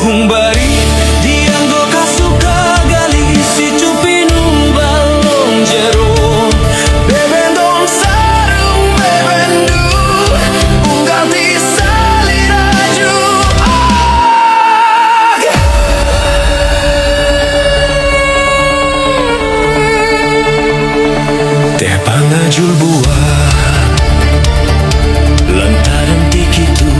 hung bari dianggo kasuka gali si cupinung balong jero bebendong sarung bebendu ungganti saliraju teh pangajul buah lantaran tikitu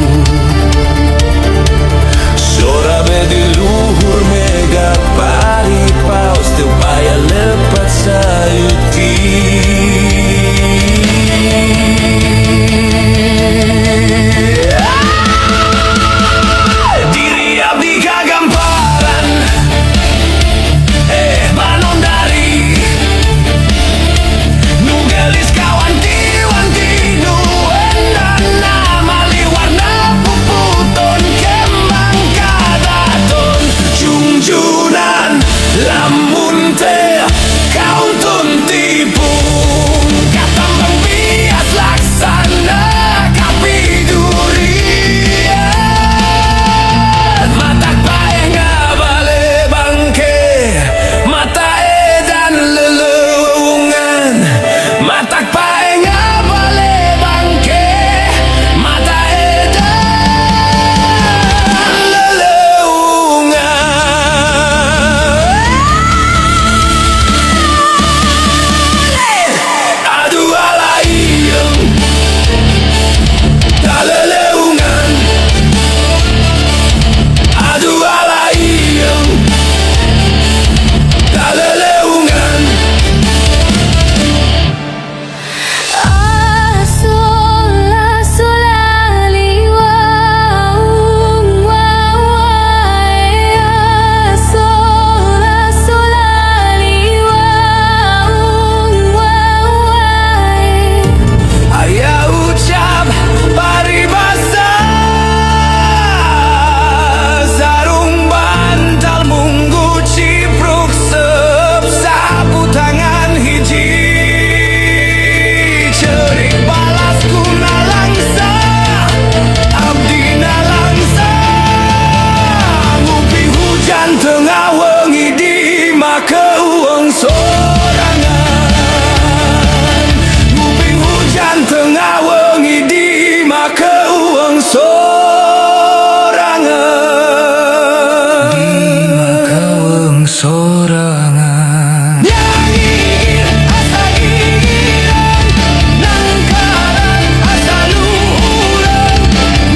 sorabe di luhur mega pari paus teu payah lepat sayuti diri abdi kagamparan banon dari nu gelis kawan wanti nu endana mali warna puputon kembang kadaton jungjunan lamun teh kau tun tipung katambang bias laksana kapi durian matak bae ngabale bangke mata edan lelewungan matak bae ngabale bangke mata edan lelewungan aduh alayung talelewungan aduh alayung talelewungan Asola solali waung wawai asola solali waung wawai aya ucap paribasa sarung bantal munggu cipruk sep sapu tangan hiji cerik balas kuna langsa abdi na langsa ngupi hujan tengah wengi di maka uang sorangan ngupi hujan tengah wengi di maka uang sorangan di maka uang sorangan nyangir asa gigiran nangkaran asa luhuran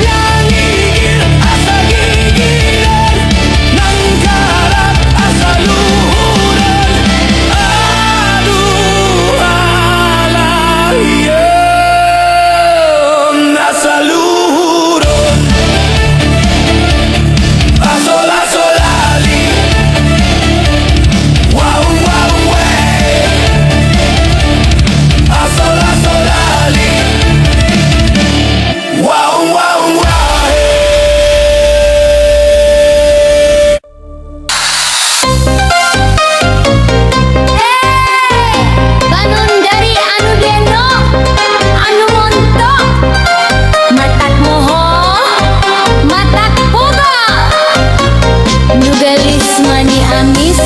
nyangir asa gigiran nangkaran asa luhuran aduh alayem asa luhuran asola solali wow wow wey asola solali wow wow wow banon dari anu deno anu montok matak moho matak boga nu gelis mani amis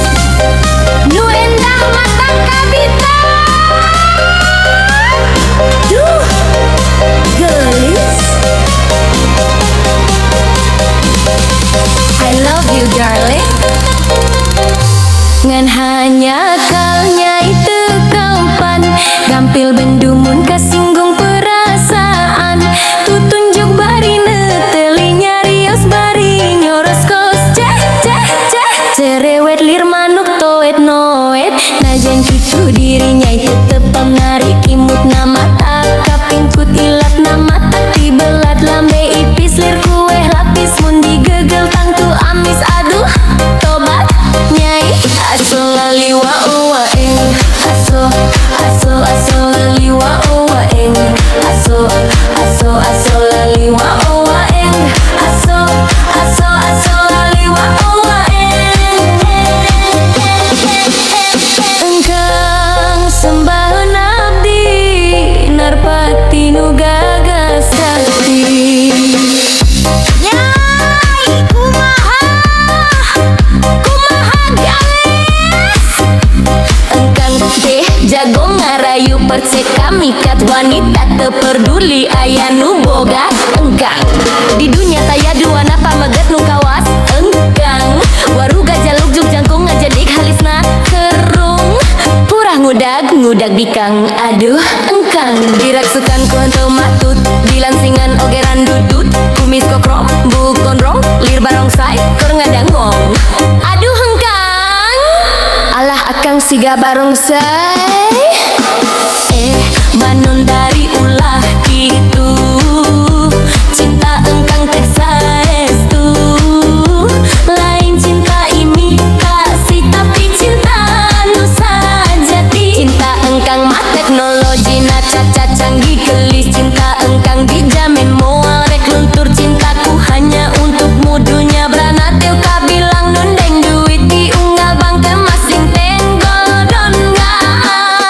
nu endah matak kabita duh gelis I love you darling ngan hanya kalnya itu kaupan gampil bendumun kasinggung perasaan tutunjuk bari netelinya rios bari nyoros kos ceh ceh ceh cerewet lir manuk toet noet najan kitu dirinya tetep pamnari kimut nama tak kapingkut ilat nama tak dibelat lambe ipis lir kueh lapis mun digegel tangtu amis aduh tobat nyai aso lali wa uwa aso aso aso lali wa uwa wanita terperduli ayah nu boga engkang. Di dunia taya dua napa megat nu kawas engkang. Waruga jaluk juk jangkung ngajadik halisna kerung. Purah ngudag bikang aduh engkang. Diraksukan ku henteu matut dilansingan ogeran dudut. Kumis kokrom buk gondrong lir barongsai keur ngadangong. Aduh engkang. Alah akang siga barongsai. Banon dari ulah gitu. Cinta engkang teh saestu. Lain cinta imitasi tapi cinta nu sajati. Cinta engkang mah teknologi na cacat canggih gelis. Cinta engkang dijamin moal rek luntur. Cintaku hanya untukmu dunia berana teu kabilang nundeng duit diunggal bang kemasing tenggol don ngaan.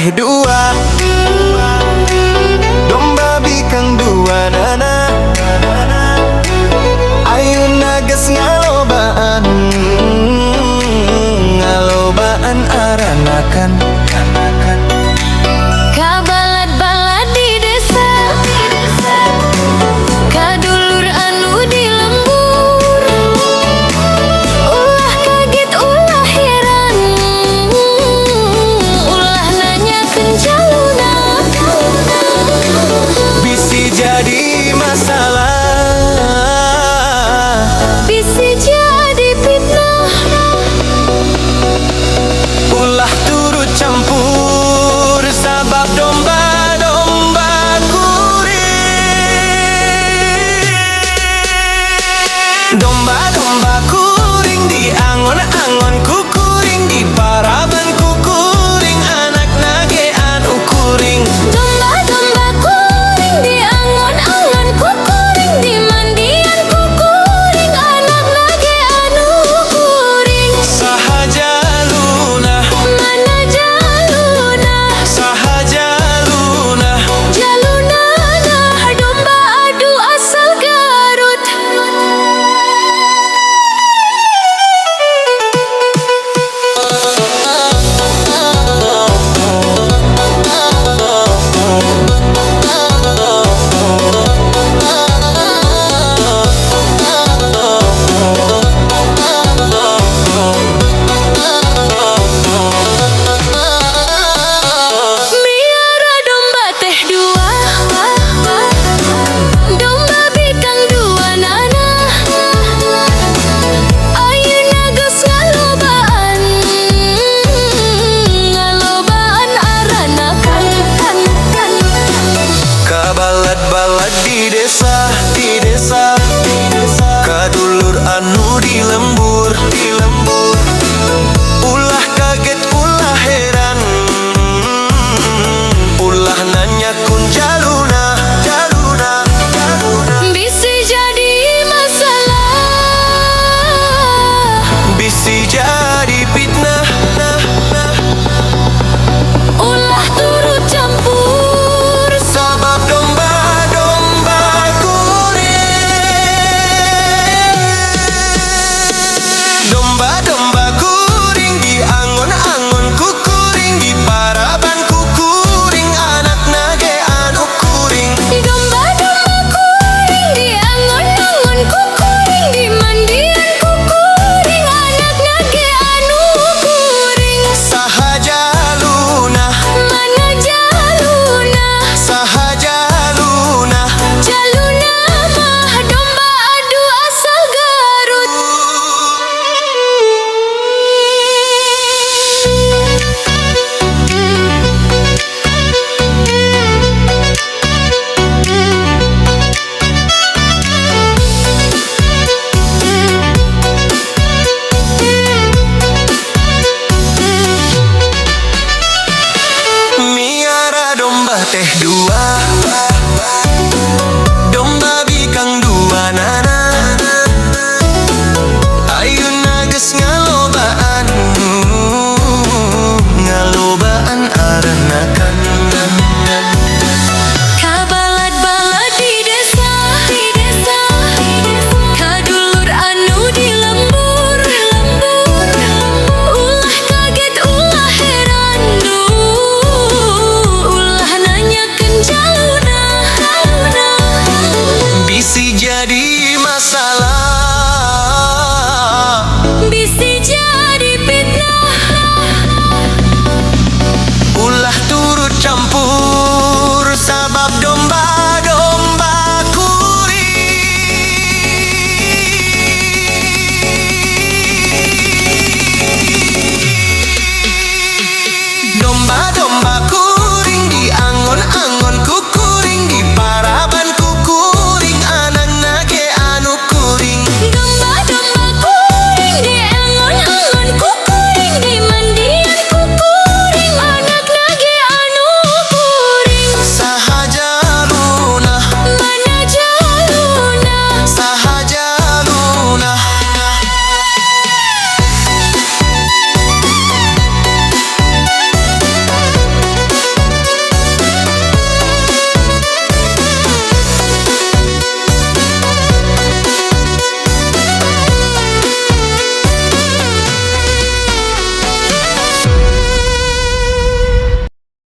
teh dua, domba bikang dua nana. Ayeuna geus ngalobaan, ngalobaan aranakan. Kabalad-balad di desa, kadulur anu di lembur. Ulah kaget, ulah heran, ulah nanyakeun jaluna. Bisi jadi masalah, Bisi jadi fitnah. ulah turut campur sabab domba-domba kuring. Domba-domba kuring di angon-angon ku kuring, di paraban ku kuring, anak nage anu kuring. Domba-domba kuring di angon-angon ku kuring, di mandian ku kuring, anak nage anu kuring. Sahaja luna, Mana jaluna, sahaja luna. jaluna nah domba adu asal Garut. Miara domba teh dua, domba bikang dua nana. Ayeuna geus ngalobaan, ngalobaan aranakan. Kabalad-balad di desa, di desa, di desa. Kadulur anu di lembur, di lembur. Ulah kaget, ulah heran, ulah nanya kun jaluna, jaluna, jaluna. Bisi jadi masalah, Bisi jadi fitnah, nah, nah. ulah turut campur. Sabab domba-domba kuring. Domba-domba kuring di angon-angon ku kuring, di paraban ku kuring, anak nage anu kuring. Domba-domba kuring di angon-angon ku kuring, di mandian ku kuring, anak nage anu kuring. Sahaja luna, Mana jaluna, sahaja luna. jaluna mah domba adu asal Garut. Miara domba teh dua,